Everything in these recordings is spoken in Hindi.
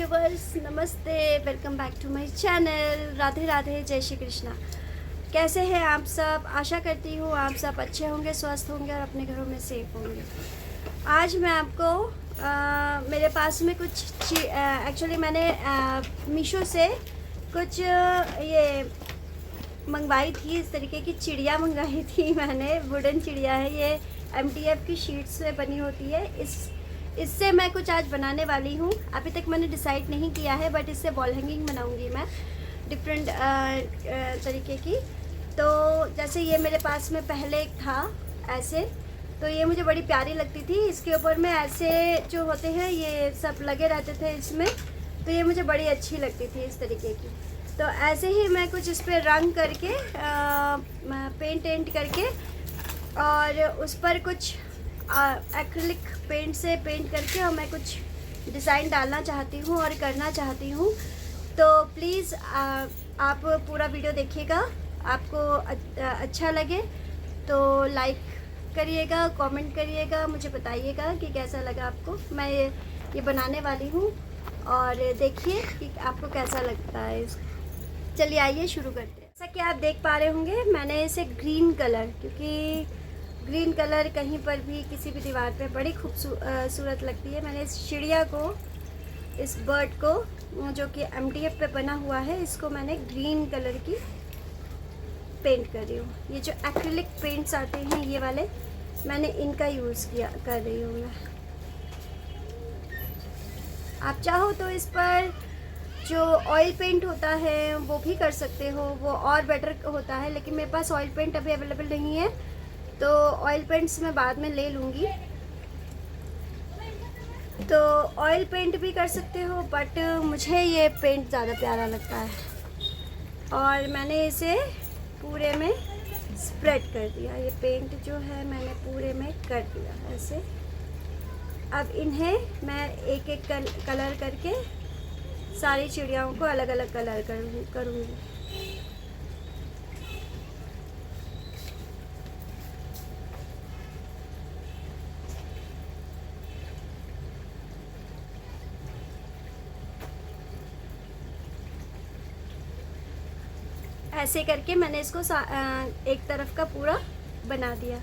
व्यूवर्स, नमस्ते। Welcome back to my channel. Radhe Radhe, जय श्री कृष्णा। कैसे हैं आप सब? आशा करती हूँ आप सब अच्छे होंगे, स्वस्थ होंगे और अपने घरों में सेफ होंगे। आज मैं आपको मेरे पास में कुछ एक्चुअली मैंने मीशो से कुछ ये मंगवाई थी। इस तरीके की चिड़िया मंगवाई थी मैंने। वुडन चिड़िया है ये, MDF की शीट से बनी होती है। इससे मैं कुछ आज बनाने वाली हूँ। अभी तक मैंने डिसाइड नहीं किया है, बट इससे वॉल हैंगिंग बनाऊँगी मैं डिफरेंट तरीके की। तो जैसे ये मेरे पास में पहले एक था ऐसे, तो ये मुझे बड़ी प्यारी लगती थी। इसके ऊपर में ऐसे जो होते हैं ये सब लगे रहते थे इसमें, तो ये मुझे बड़ी अच्छी लगती थी इस तरीके की। तो ऐसे ही मैं कुछ इस पर रंग करके पेंट करके और उस पर कुछ एक्रिलिक पेंट से पेंट करके और मैं कुछ डिज़ाइन डालना चाहती हूँ और करना चाहती हूँ। तो प्लीज़ आप पूरा वीडियो देखिएगा। आपको अच्छा लगे तो लाइक करिएगा, कमेंट करिएगा, मुझे बताइएगा कि कैसा लगा आपको। मैं ये बनाने वाली हूँ और देखिए कि आपको कैसा लगता है। चलिए आइए शुरू करते हैं। जैसा कि आप देख पा रहे होंगे, मैंने इसे ग्रीन कलर, क्योंकि ग्रीन कलर कहीं पर भी किसी भी दीवार पे बड़ी खूबसूरत लगती है। मैंने इस चिड़िया को, इस बर्ड को जो कि MDF पे बना हुआ है, इसको मैंने ग्रीन कलर की पेंट कर रही हूँ। ये जो एक्रिलिक पेंट्स आते हैं ये वाले, मैंने इनका यूज़ कर रही हूँ मैं। आप चाहो तो इस पर जो ऑयल पेंट होता है वो भी कर सकते हो, वो और बेटर होता है। लेकिन मेरे पास ऑयल पेंट अभी अवेलेबल नहीं है, तो ऑयल पेंट्स मैं बाद में ले लूँगी। तो ऑयल पेंट भी कर सकते हो, बट मुझे ये पेंट ज़्यादा प्यारा लगता है। और मैंने इसे पूरे में स्प्रेड कर दिया। ये पेंट जो है मैंने पूरे में कर दिया ऐसे। अब इन्हें मैं एक एक कलर करके सारी चिड़ियाओं को अलग अलग कलर करूँगी। ऐसे करके मैंने इसको एक तरफ का पूरा बना दिया।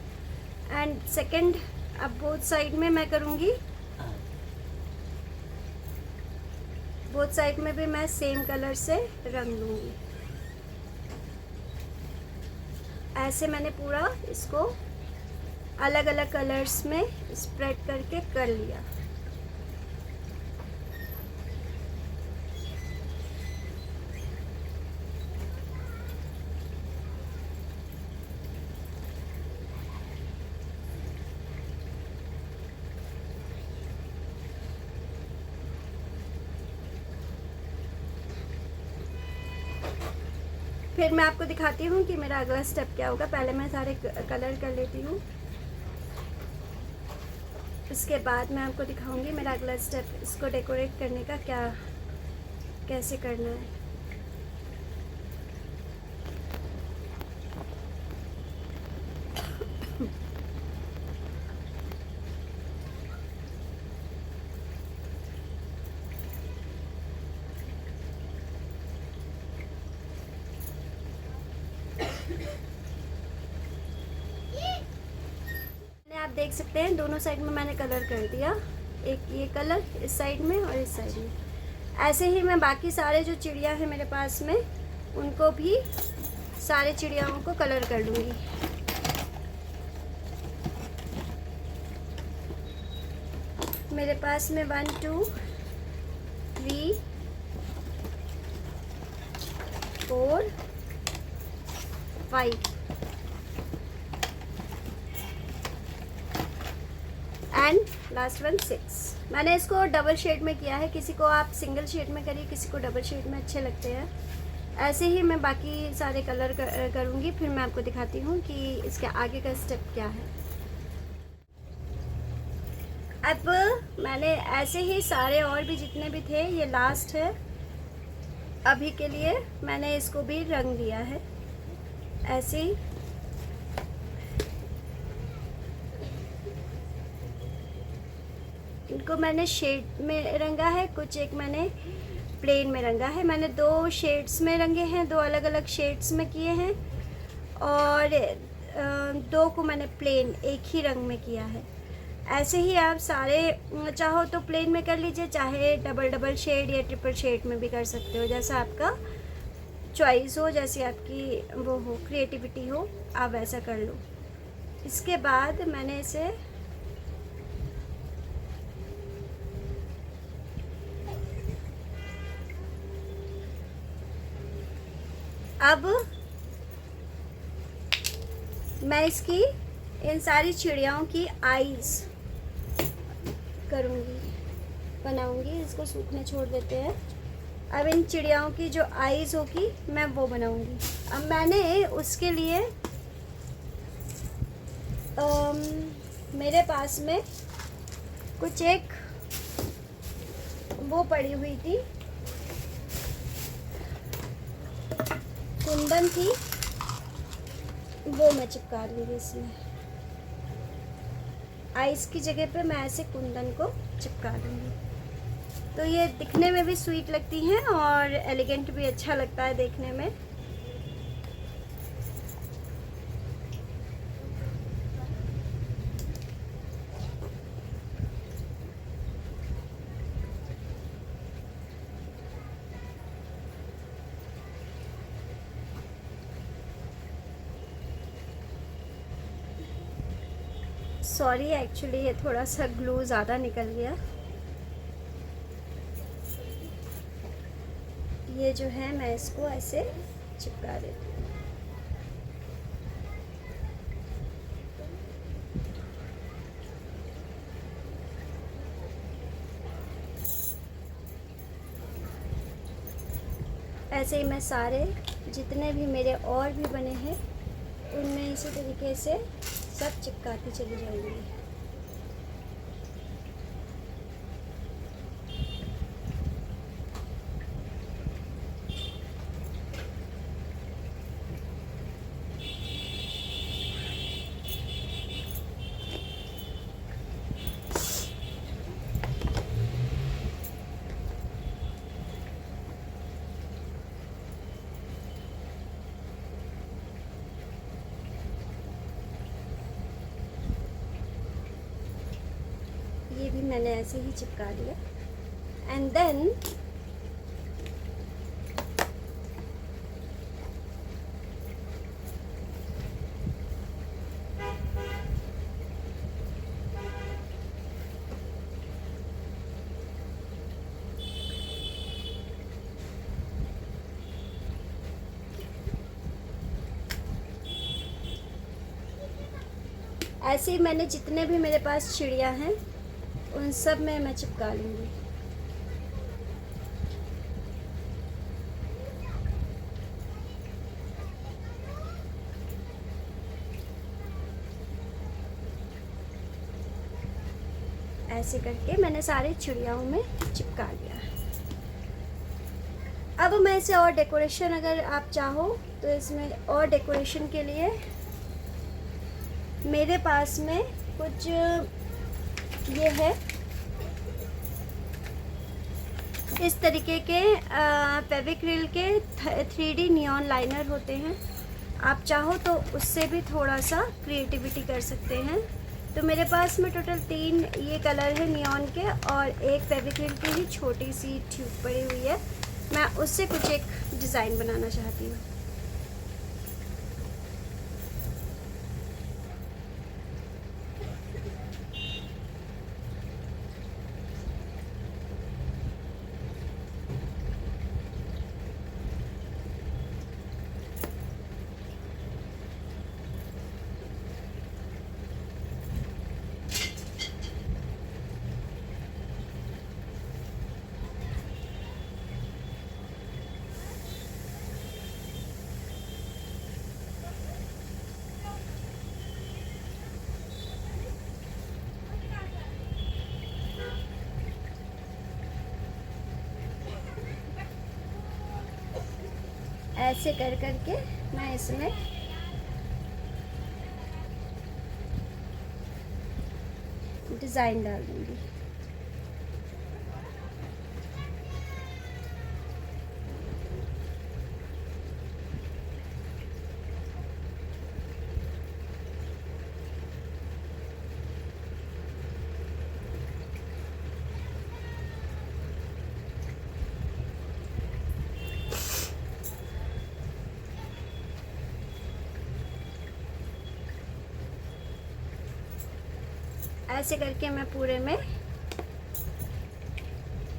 एंड सेकंड, अब बोथ साइड में मैं करूँगी। बोथ साइड में भी मैं सेम कलर से रंग लूँगी। ऐसे मैंने पूरा इसको अलग अलग कलर्स में स्प्रेड करके कर लिया। फिर मैं आपको दिखाती हूँ कि मेरा अगला स्टेप क्या होगा। पहले मैं सारे कलर कर लेती हूँ, उसके बाद मैं आपको दिखाऊंगी मेरा अगला स्टेप, इसको डेकोरेट करने का कैसे करना है। आप देख सकते हैं दोनों साइड में मैंने कलर कर दिया। एक ये कलर इस साइड में और इस साइड में। ऐसे ही मैं बाकी सारे जो चिड़िया हैं मेरे पास में, उनको भी सारे चिड़ियाओं को कलर कर लूँगी। मेरे पास में 1 2 3 4 5 एंड लास्ट वन 6। मैंने इसको डबल शेड में किया है। किसी को आप सिंगल शेड में करिए, किसी को डबल शेड में अच्छे लगते हैं। ऐसे ही मैं बाकी सारे कलर करूँगी। फिर मैं आपको दिखाती हूँ कि इसके आगे का स्टेप क्या है। अब मैंने ऐसे ही सारे और भी जितने भी थे, ये लास्ट है अभी के लिए। मैंने इसको भी रंग दिया है ऐसे ही। को मैंने शेड में रंगा है, कुछ एक मैंने प्लेन में रंगा है। मैंने 2 शेड्स में रंगे हैं, 2 अलग अलग शेड्स में किए हैं, और 2 को मैंने प्लेन एक ही रंग में किया है। ऐसे ही आप सारे चाहो तो प्लेन में कर लीजिए, चाहे डबल डबल शेड या ट्रिपल शेड में भी कर सकते हो, जैसा आपका चॉइस हो, जैसी आपकी वो हो, क्रिएटिविटी हो, आप वैसा कर लो। इसके बाद मैंने इसे अब मैं इसकी इन सारी चिड़ियाओं की आईज करूँगी, बनाऊँगी। इसको सूखने छोड़ देते हैं। अब इन चिड़ियाओं की जो आईज होगी मैं वो बनाऊँगी। अब मैंने उसके लिए मेरे पास में कुछ एक वो पड़ी हुई थी, कुंदन थी, वो मैं चिपका दूँगी इसमें। आइस की जगह पे मैं ऐसे कुंदन को चिपका दूँगी, तो ये दिखने में भी स्वीट लगती हैं और एलिगेंट भी अच्छा लगता है देखने में। सॉरी, एक्चुअली ये थोड़ा सा ग्लू ज़्यादा निकल गया। ये जो है मैं इसको ऐसे चिपका देती हूँ। ऐसे ही मैं सारे जितने भी मेरे और भी बने हैं उनमें इसी तरीके से सब चिपकाती चली जाऊंगी। ये भी मैंने ऐसे ही चिपका दिया। एंड देन ऐसे ही मैंने जितने भी मेरे पास चिड़िया हैं उन सब में मैं चिपका लूँगी। ऐसे करके मैंने सारे चिड़ियाओं में चिपका लिया। अब मैं इसे और डेकोरेशन, अगर आप चाहो तो इसमें और डेकोरेशन के लिए मेरे पास में कुछ ये है, इस तरीके के फेविक्रिल के 3D नियॉन लाइनर होते हैं। आप चाहो तो उससे भी थोड़ा सा क्रिएटिविटी कर सकते हैं। तो मेरे पास में टोटल 3 ये कलर है नियॉन के, और एक फेविक्रिल की ही छोटी सी ट्यूब पड़ी हुई है। मैं उससे कुछ एक डिज़ाइन बनाना चाहती हूँ। ऐसे कर करके मैं इसमें डिज़ाइन डाल दूँगी। ऐसे करके मैं पूरे में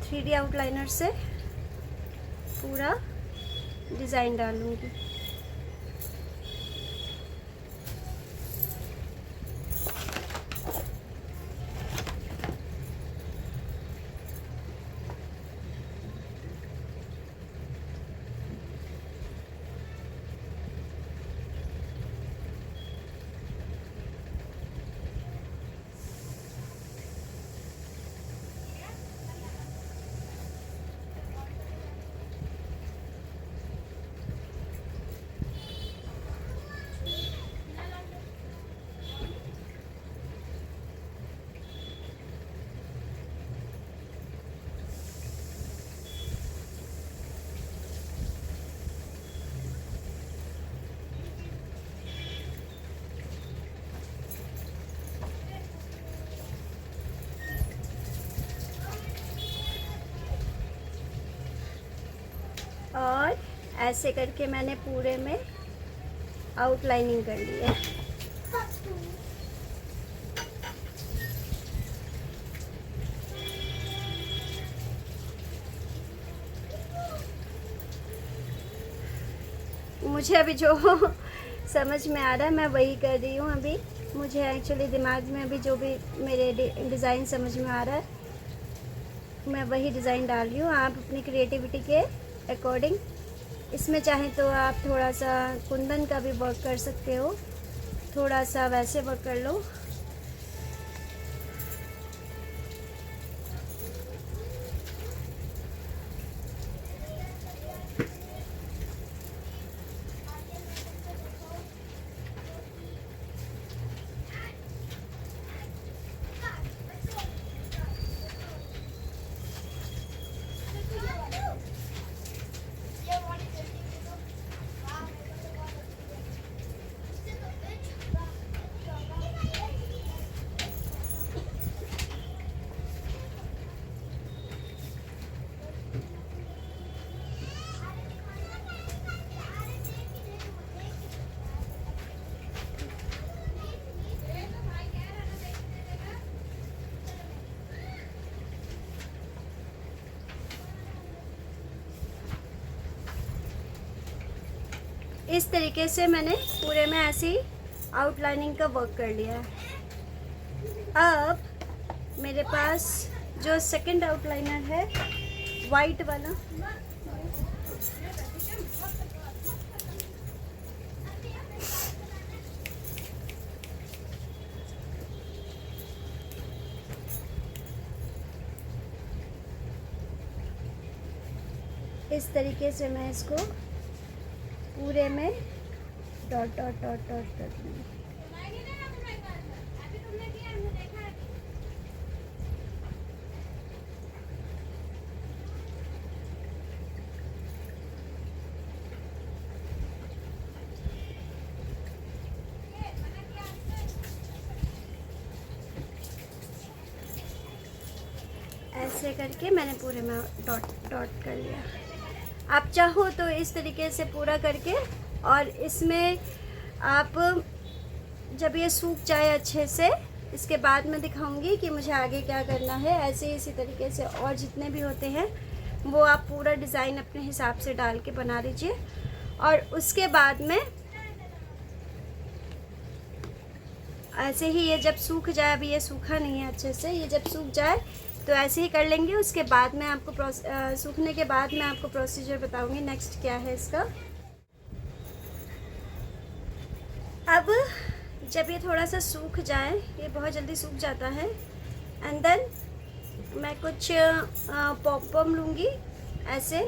3D आउटलाइनर से पूरा डिज़ाइन डालूँगी। और ऐसे करके मैंने पूरे में आउटलाइनिंग कर ली है। मुझे अभी जो समझ में आ रहा है मैं वही कर रही हूँ। अभी मुझे एक्चुअली दिमाग में अभी जो भी मेरे डिज़ाइन समझ में आ रहा है मैं वही डिज़ाइन डाल रही हूँ। आप अपनी क्रिएटिविटी के अकॉर्डिंग इसमें चाहें तो आप थोड़ा सा कुंदन का भी वर्क कर सकते हो, थोड़ा सा वैसे वर्क कर लो। इस तरीके से मैंने पूरे में ऐसी आउटलाइनिंग का वर्क कर लिया है। अब मेरे पास जो सेकंड आउटलाइनर है वाइट वाला, इस तरीके से मैं इसको पूरे में डॉट डॉट डॉट डॉट कर दूँगी। ऐसे करके मैंने पूरे में डॉट डॉट कर लिया। आप चाहो तो इस तरीके से पूरा करके, और इसमें आप जब ये सूख जाए अच्छे से, इसके बाद मैं दिखाऊंगी कि मुझे आगे क्या करना है। ऐसे इसी तरीके से और जितने भी होते हैं वो आप पूरा डिज़ाइन अपने हिसाब से डाल के बना लीजिए। और उसके बाद में ऐसे ही ये जब सूख जाए, अभी ये सूखा नहीं है अच्छे से, ये जब सूख जाए तो ऐसे ही कर लेंगे। उसके बाद मैं आपको सूखने के बाद मैं आपको प्रोसीजर बताऊंगी नेक्स्ट क्या है इसका। अब जब ये थोड़ा सा सूख जाए, ये बहुत जल्दी सूख जाता है, एंड देन मैं कुछ पॉम लूँगी ऐसे।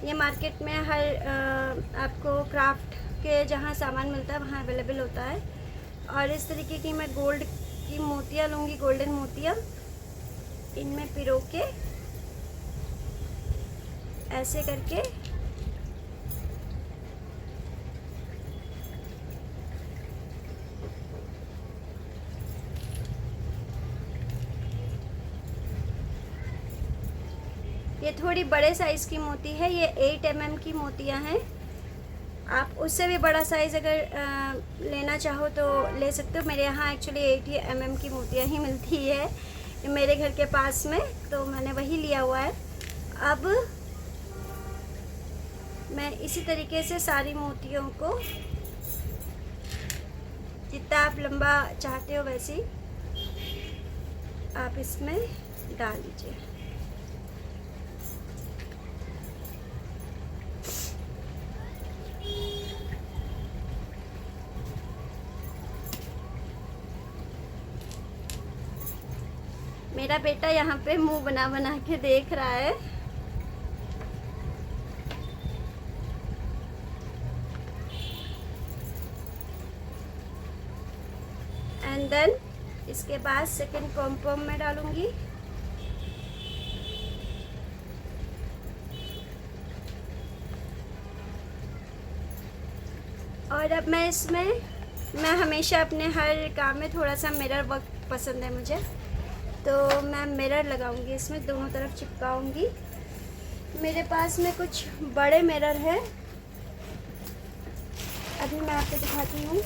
ये मार्केट में हर आपको क्राफ्ट के जहाँ सामान मिलता है वहाँ अवेलेबल होता है। और इस तरीके की मैं गोल्ड की मोतियाँ लूँगी, गोल्डन मोतियाँ, इनमें पिरो के ऐसे करके ये थोड़ी बड़े साइज़ की मोती है, ये 8 mm की मोतियां हैं। आप उससे भी बड़ा साइज़ अगर लेना चाहो तो ले सकते हो। मेरे यहाँ एक्चुअली 80 mm की मोतियाँ ही मिलती है मेरे घर के पास में, तो मैंने वही लिया हुआ है। अब मैं इसी तरीके से सारी मोतियों को जितना आप लंबा चाहते हो वैसी आप इसमें डाल दीजिए। मेरा बेटा यहाँ पे मुंह बना बना के देख रहा है। एंड देन इसके बाद सेकंड पॉम पॉम में डालूंगी। और अब मैं हमेशा अपने हर काम में थोड़ा सा मिरर वर्क पसंद है मुझे, तो मैं मिरर लगाऊंगी इसमें, दोनों तरफ चिपकाऊंगी। मेरे पास में कुछ बड़े मिरर है, अभी मैं आपको दिखाती हूँ।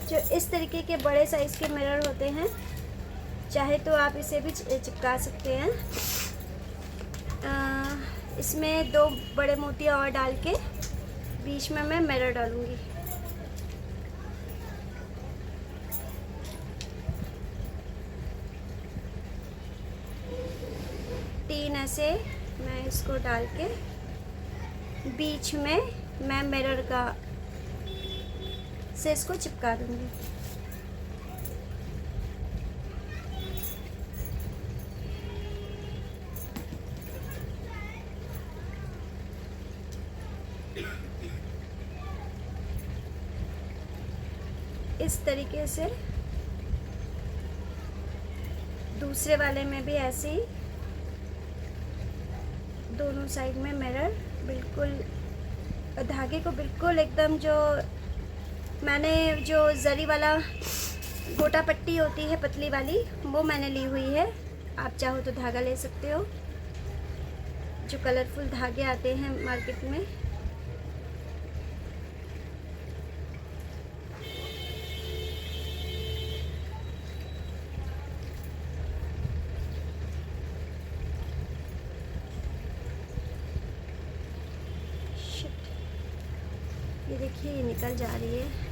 जो इस तरीके के बड़े साइज़ के मिरर होते हैं, चाहे तो आप इसे भी चिपका सकते हैं। इसमें 2 बड़े मोतियाँ और डाल के बीच में मैं मिरर डालूंगी। तीन ऐसे मैं इसको डाल के बीच में मैं मिरर का से इसको चिपका दूंगी। इस तरीके से दूसरे वाले में भी ऐसे ही दोनों साइड में मिरर, बिल्कुल धागे को बिल्कुल एकदम जो मैंने जो जरी वाला गोटा पट्टी होती है पतली वाली, वो मैंने ली हुई है। आप चाहो तो धागा ले सकते हो, जो कलरफुल धागे आते हैं मार्केट में। ये देखिए ये निकल जा रही है।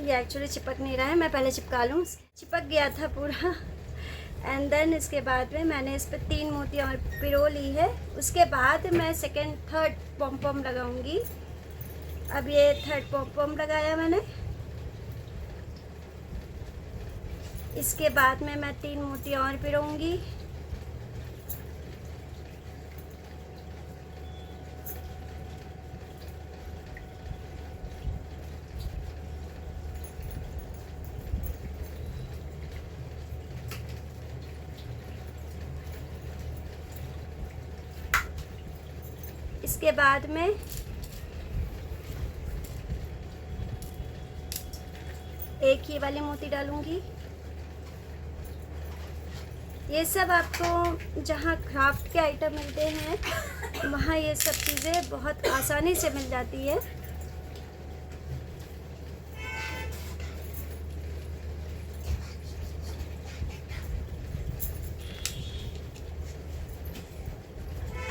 ये एक्चुअली चिपक नहीं रहा है, मैं पहले चिपका लूँ। चिपक गया था पूरा। एंड देन इसके बाद में मैंने इस पर 3 मोतियाँ और पिरो ली है। उसके बाद मैं सेकंड थर्ड पॉम पॉम लगाऊंगी। अब ये थर्ड पॉम पॉम लगाया मैंने। इसके बाद में मैं 3 मोतियाँ और पिरोऊंगी। इसके बाद में एक ही वाली मोती डालूंगी। ये सब आपको जहाँ क्राफ्ट के आइटम मिलते हैं वहाँ ये सब चीज़ें बहुत आसानी से मिल जाती है।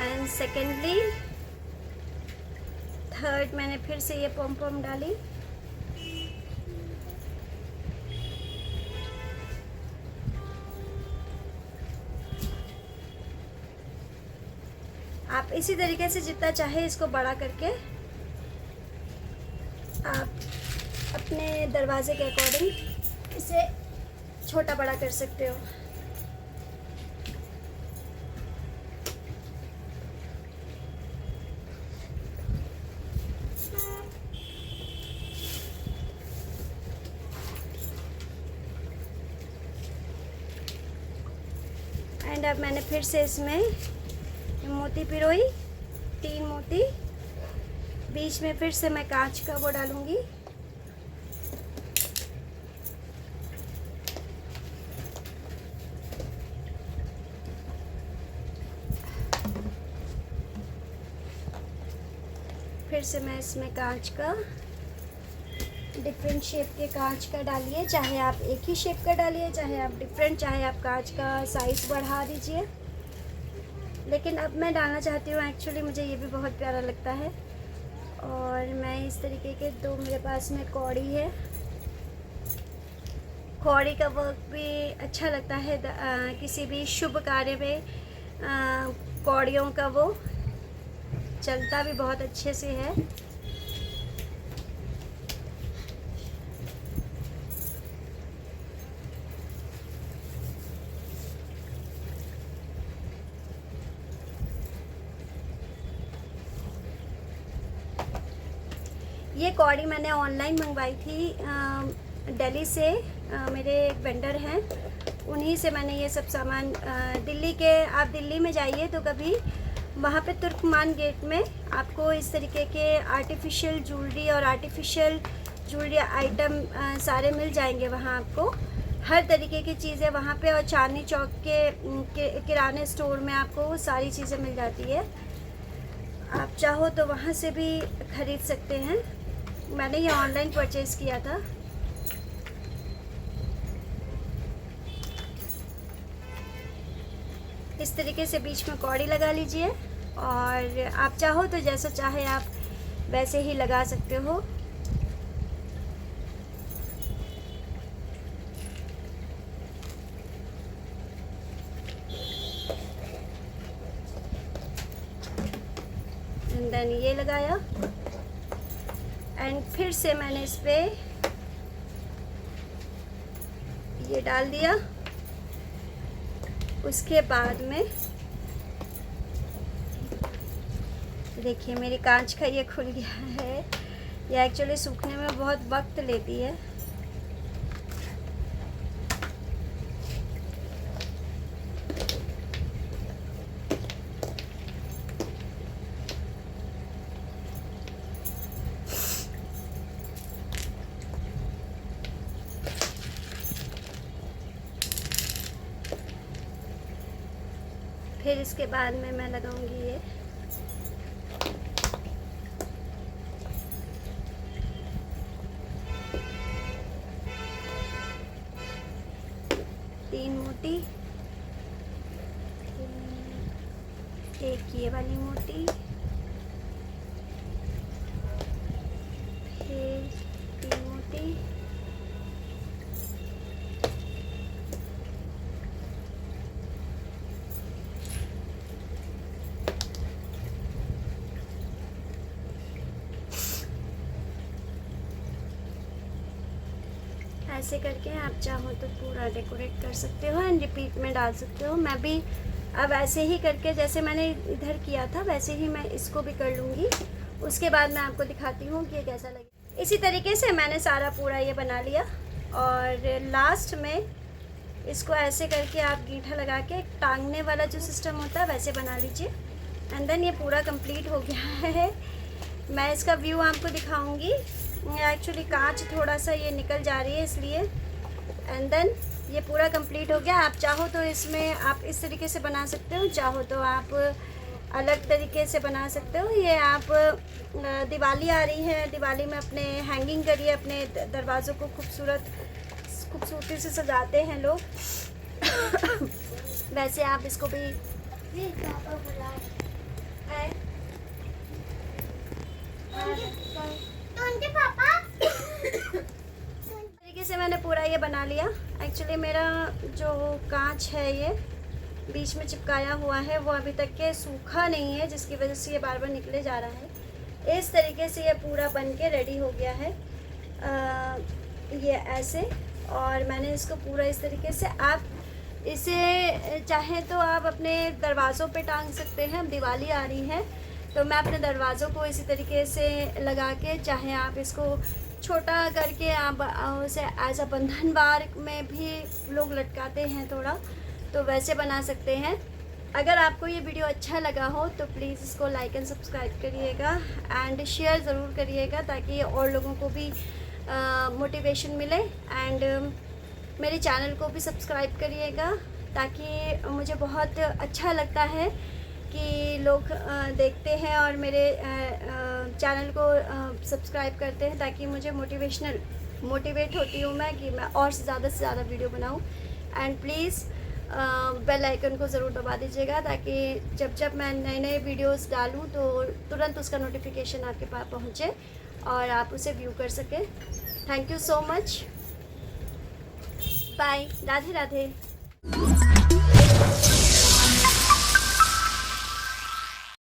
एंड सेकेंडली थर्ड मैंने फिर से ये पॉम पॉम डाली। आप इसी तरीके से जितना चाहे इसको बड़ा करके आप अपने दरवाजे के अकॉर्डिंग इसे छोटा बड़ा कर सकते हो। एंड अब मैंने फिर से इसमें मोती पिरोई, 3 मोती, बीच में फिर से मैं कांच का वो डालूँगी। फिर से मैं इसमें कांच का, डिफरेंट शेप के कांच का डालिए, चाहे आप एक ही शेप का डालिए, चाहे आप डिफरेंट, चाहे आप कांच का साइज़ बढ़ा दीजिए। लेकिन अब मैं डालना चाहती हूँ, एक्चुअली मुझे ये भी बहुत प्यारा लगता है। और मैं इस तरीके के 2 मेरे पास में कौड़ी है, कौड़ी का वर्क भी अच्छा लगता है किसी भी शुभ कार्य में। कौड़ियों का वो चलता भी बहुत अच्छे से है। ये कौड़ी मैंने ऑनलाइन मंगवाई थी दिल्ली से। मेरे एक वेंडर हैं, उन्हीं से मैंने ये सब सामान दिल्ली के, आप दिल्ली में जाइए तो कभी वहाँ पे तुर्कमान गेट में आपको इस तरीके के आर्टिफिशियल ज्वेलरी और आर्टिफिशियल ज्वेलरी आइटम सारे मिल जाएंगे। वहाँ आपको हर तरीके की चीज़ें वहाँ पे, और चांदनी चौक के किराने स्टोर में आपको सारी चीज़ें मिल जाती है। आप चाहो तो वहाँ से भी ख़रीद सकते हैं। मैंने ये ऑनलाइन परचेज़ किया था। इस तरीके से बीच में कौड़ी लगा लीजिए, और आप चाहो तो जैसा चाहे आप वैसे ही लगा सकते हो। एंड देन ये लगाया, एंड फिर से मैंने इस पे ये डाल दिया। उसके बाद में देखिए मेरी कांच का ये खुल गया है। ये एक्चुअली सूखने में बहुत वक्त लेती है। फिर इसके बाद में मैं लगाऊंगी ये तीन मोती, एक ये वाली मोती, फिर 3 मोती, ऐसे करके आप चाहो तो पूरा डेकोरेट कर सकते हो एंड रिपीट में डाल सकते हो। मैं भी अब ऐसे ही करके, जैसे मैंने इधर किया था वैसे ही मैं इसको भी कर लूँगी। उसके बाद मैं आपको दिखाती हूँ कि ये कैसा लगे। इसी तरीके से मैंने सारा पूरा ये बना लिया, और लास्ट में इसको ऐसे करके आप गीठा लगा के टांगने वाला जो सिस्टम होता है वैसे बना लीजिए। एंड देन ये पूरा कंप्लीट हो गया है। मैं इसका व्यू आपको दिखाऊंगी। एक्चुअली कांच थोड़ा सा ये निकल जा रही है इसलिए। एंड देन ये पूरा कंप्लीट हो गया। आप चाहो तो इसमें आप इस तरीके से बना सकते हो, चाहो तो आप अलग तरीके से बना सकते हो। ये आप दिवाली आ रही है, दिवाली में अपने हैंगिंग करिए, अपने दरवाज़ों को खूबसूरती से सजाते हैं लोग। वैसे आप इसको भी तरीके से मैंने पूरा ये बना लिया। एक्चुअली मेरा जो कांच है ये बीच में चिपकाया हुआ है, वो अभी तक के सूखा नहीं है, जिसकी वजह से ये बार बार निकले जा रहा है। इस तरीके से ये पूरा बन के रेडी हो गया है। ये ऐसे, और मैंने इसको पूरा इस तरीके से, आप इसे चाहे तो आप अपने दरवाज़ों पे टांग सकते हैं। दिवाली आ रही है तो मैं अपने दरवाज़ों को इसी तरीके से लगा के, चाहे आप इसको छोटा करके आप उसे एज अ बंधन वार में भी लोग लटकाते हैं थोड़ा, तो वैसे बना सकते हैं। अगर आपको ये वीडियो अच्छा लगा हो तो प्लीज़ इसको लाइक एंड सब्सक्राइब करिएगा एंड शेयर ज़रूर करिएगा, ताकि और लोगों को भी मोटिवेशन मिले। एंड मेरे चैनल को भी सब्सक्राइब करिएगा, ताकि मुझे बहुत अच्छा लगता है कि लोग देखते हैं और मेरे चैनल को सब्सक्राइब करते हैं, ताकि मुझे मोटिवेट होती हूँ मैं कि मैं और से ज़्यादा वीडियो बनाऊँ। एंड प्लीज़ बेल आइकन को ज़रूर दबा दीजिएगा, ताकि जब मैं नए वीडियोस डालूँ तो तुरंत उसका नोटिफिकेशन आपके पास पहुँचे और आप उसे व्यू कर सकें। Thank you so much, bye, Radhe Radhe.